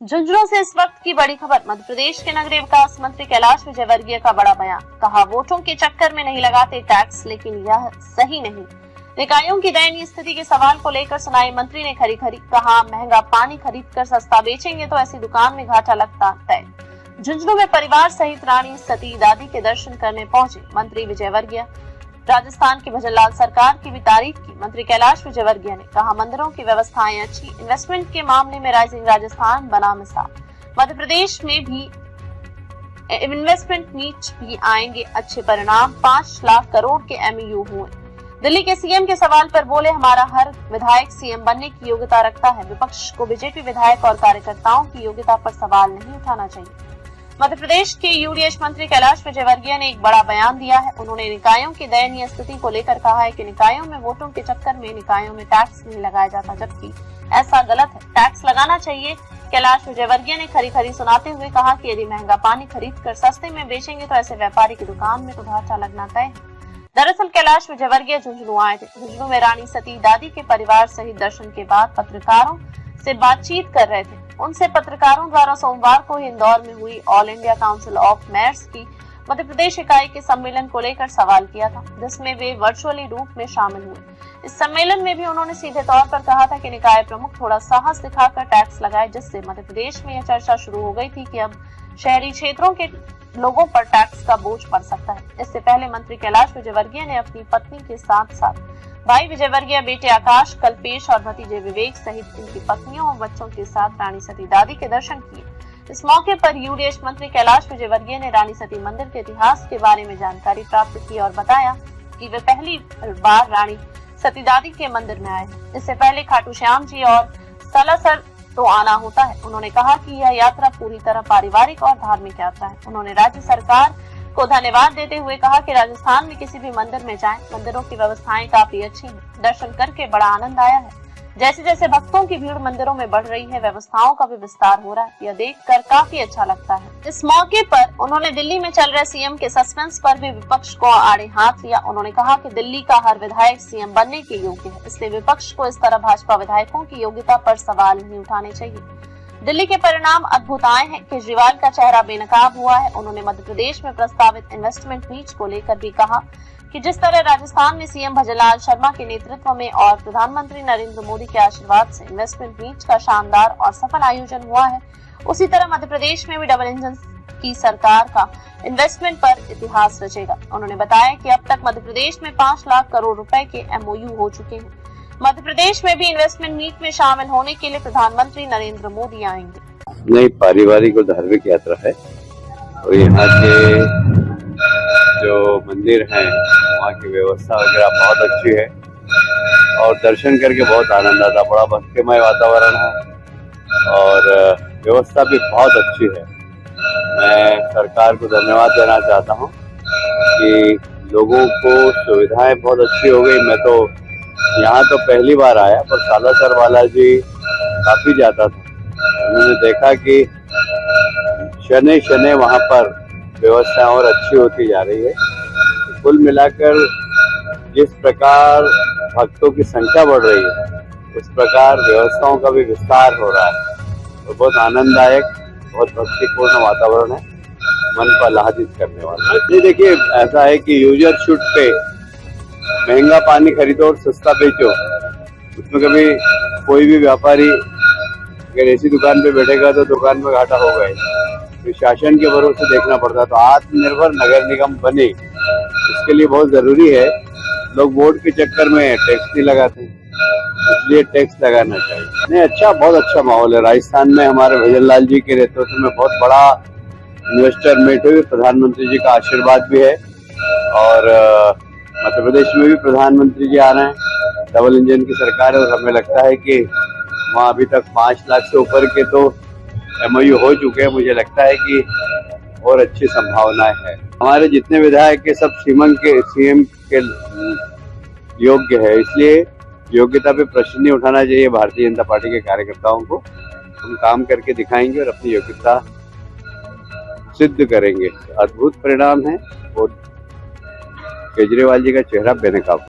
झुंझुनू से इस वक्त की बड़ी खबर। मध्य प्रदेश के नगरीय विकास मंत्री कैलाश विजयवर्गीय का बड़ा बयान। कहा, वोटों के चक्कर में नहीं लगाते टैक्स, लेकिन यह सही नहीं। निकायों की दयनीय स्थिति के सवाल को लेकर सुनाई मंत्री ने खरी खरी। कहा, महंगा पानी खरीद कर सस्ता बेचेंगे तो ऐसी दुकान में घाटा लगता तय। झुंझुनू में परिवार सहित रानी सती दादी के दर्शन करने पहुंचे मंत्री विजयवर्गीय। राजस्थान की भजनलाल सरकार की भी तारीफ की मंत्री कैलाश विजयवर्गीय ने। कहा, मंदिरों की व्यवस्थाएं अच्छी, इन्वेस्टमेंट के मामले में राइजिंग राजस्थान बना मिसाल। मध्य प्रदेश में भी इन्वेस्टमेंट मीट भी आएंगे अच्छे परिणाम। 5 लाख करोड़ के MOU हुए। दिल्ली के सीएम के सवाल पर बोले, हमारा हर विधायक सीएम बनने की योग्यता रखता है। विपक्ष को बीजेपी विधायक और कार्यकर्ताओं की योग्यता पर सवाल नहीं उठाना चाहिए। मध्य प्रदेश के यूडीएच मंत्री कैलाश विजयवर्गीय ने एक बड़ा बयान दिया है। उन्होंने निकायों की दयनीय स्थिति को लेकर कहा है कि निकायों में वोटों के चक्कर में निकायों में टैक्स नहीं लगाया जाता, जबकि ऐसा गलत है। टैक्स लगाना चाहिए। कैलाश विजयवर्गीय ने खरी खरी सुनाते हुए कहा कि यदि महंगा पानी खरीद कर सस्ते में बेचेंगे तो ऐसे व्यापारी की दुकान में तो घाटा लगना तय है। दरअसल कैलाश विजयवर्गीय झुंझुनू आए थे। झुंझुनू में रानी सती दादी के परिवार सहित दर्शन के बाद पत्रकारों से बातचीत कर रहे थे। उनसे पत्रकारों द्वारा सोमवार को इंदौर में हुई all India council of mayors की मध्य प्रदेश इकाई के सम्मेलन को लेकर सवाल किया था, जिसमें वे वर्चुअली रूप में शामिल हुए। इस सम्मेलन में भी उन्होंने सीधे तौर पर कहा था कि निकाय प्रमुख थोड़ा साहस दिखाकर टैक्स लगाए, जिससे मध्य प्रदेश में यह चर्चा शुरू हो गई थी कि अब शहरी क्षेत्रों के लोगों पर टैक्स का बोझ पड़ सकता है। इससे पहले मंत्री कैलाश विजयवर्गीय ने अपनी पत्नी के साथ साथ भाई विजयवर्गीय, बेटे आकाश, कल्पेश और भतीजे विवेक सहित इनकी पत्नियों और बच्चों के साथ रानी सती दादी के दर्शन किए। इस मौके पर यूडीएच मंत्री कैलाश विजयवर्गीय ने रानी सती मंदिर के इतिहास के बारे में जानकारी प्राप्त की और बताया कि वे पहली बार रानी सती दादी के मंदिर में आए हैं। इससे पहले खाटू श्याम जी और सालासर तो आना होता है। उन्होंने कहा कि यह यात्रा पूरी तरह पारिवारिक और धार्मिक यात्रा है। उन्होंने राज्य सरकार को धन्यवाद देते हुए कहा कि राजस्थान में किसी भी मंदिर में जाएं, मंदिरों की व्यवस्थाएं काफी अच्छी हैं। दर्शन करके बड़ा आनंद आया है। जैसे जैसे भक्तों की भीड़ मंदिरों में बढ़ रही है, व्यवस्थाओं का भी विस्तार हो रहा है। यह देखकर काफी अच्छा लगता है। इस मौके पर उन्होंने दिल्ली में चल रहे सीएम के सस्पेंस पर भी विपक्ष को आड़े हाथ लिया। उन्होंने कहा कि दिल्ली का हर विधायक सीएम बनने के योग्य है, इसलिए विपक्ष को इस तरह भाजपा विधायकों की योग्यता पर सवाल नहीं उठाने चाहिए। दिल्ली के परिणाम अद्भुत आए हैं। केजरीवाल का चेहरा बेनकाब हुआ है। उन्होंने मध्य प्रदेश में प्रस्तावित इन्वेस्टमेंट मीट को लेकर भी कहा कि जिस तरह राजस्थान में सीएम भजनलाल शर्मा के नेतृत्व में और प्रधानमंत्री नरेंद्र मोदी के आशीर्वाद से इन्वेस्टमेंट मीट का शानदार और सफल आयोजन हुआ है, उसी तरह मध्य प्रदेश में भी डबल इंजन की सरकार का इन्वेस्टमेंट पर इतिहास रचेगा। उन्होंने बताया कि अब तक मध्य प्रदेश में 5 लाख करोड़ रुपए के MOU हो चुके हैं। मध्य प्रदेश में भी इन्वेस्टमेंट मीट में शामिल होने के लिए प्रधानमंत्री नरेंद्र मोदी आएंगे। नई पारिवारिक और धार्मिक यात्रा है और यहाँ के जो मंदिर हैं वहाँ की व्यवस्था वगैरह बहुत अच्छी है और दर्शन करके बहुत आनंद आता। बड़ा भक्तिमय वातावरण है और व्यवस्था भी बहुत अच्छी है। मैं सरकार को धन्यवाद देना चाहता हूँ कि लोगों को सुविधाएं बहुत अच्छी हो गई। मैं तो यहाँ तो पहली बार आया, पर सालासर वाला जी काफी जाता था। उन्होंने देखा कि शनि शनि वहाँ पर व्यवस्था और अच्छी होती जा रही है। कुल मिलाकर जिस प्रकार भक्तों की संख्या बढ़ रही है, उस प्रकार व्यवस्थाओं का भी विस्तार हो रहा है। तो बहुत आनंददायक, बहुत भक्तिपूर्ण वातावरण है, मन को आह्लादित करने वाला। ये देखिए, ऐसा है कि यूजर शुड पे, महंगा पानी खरीदो और सस्ता बेचो। उसमें कभी कोई भी व्यापारी अगर ऐसी दुकान पे बैठेगा तो दुकान में घाटा होगा ही। तो शासन के भरोसे देखना पड़ता है। तो आत्मनिर्भर नगर निगम बने, इसके लिए बहुत जरूरी है। लोग वोट के चक्कर में टैक्स नहीं लगाते, इसलिए टैक्स लगाना चाहिए। नहीं, अच्छा, बहुत अच्छा माहौल है। राजस्थान में हमारे भजनलाल जी के नेतृत्व में बहुत बड़ा इन्वेस्टर मीट हुई। प्रधानमंत्री जी का आशीर्वाद भी है और मध्य प्रदेश में भी प्रधानमंत्री जी आ रहे हैं। डबल इंजन की सरकार है और हमें लगता है कि वहाँ अभी तक 5 लाख से ऊपर के तो MOU हो चुके हैं। मुझे लगता है कि और अच्छी संभावनाएं हैं। हमारे जितने विधायक के सब सीएम के योग्य है, इसलिए योग्यता पे प्रश्न नहीं उठाना चाहिए भारतीय जनता पार्टी के कार्यकर्ताओं को। हम काम करके दिखाएंगे और अपनी योग्यता सिद्ध करेंगे। अद्भुत परिणाम है और केजरीवाल जी का चेहरा बेनकाब।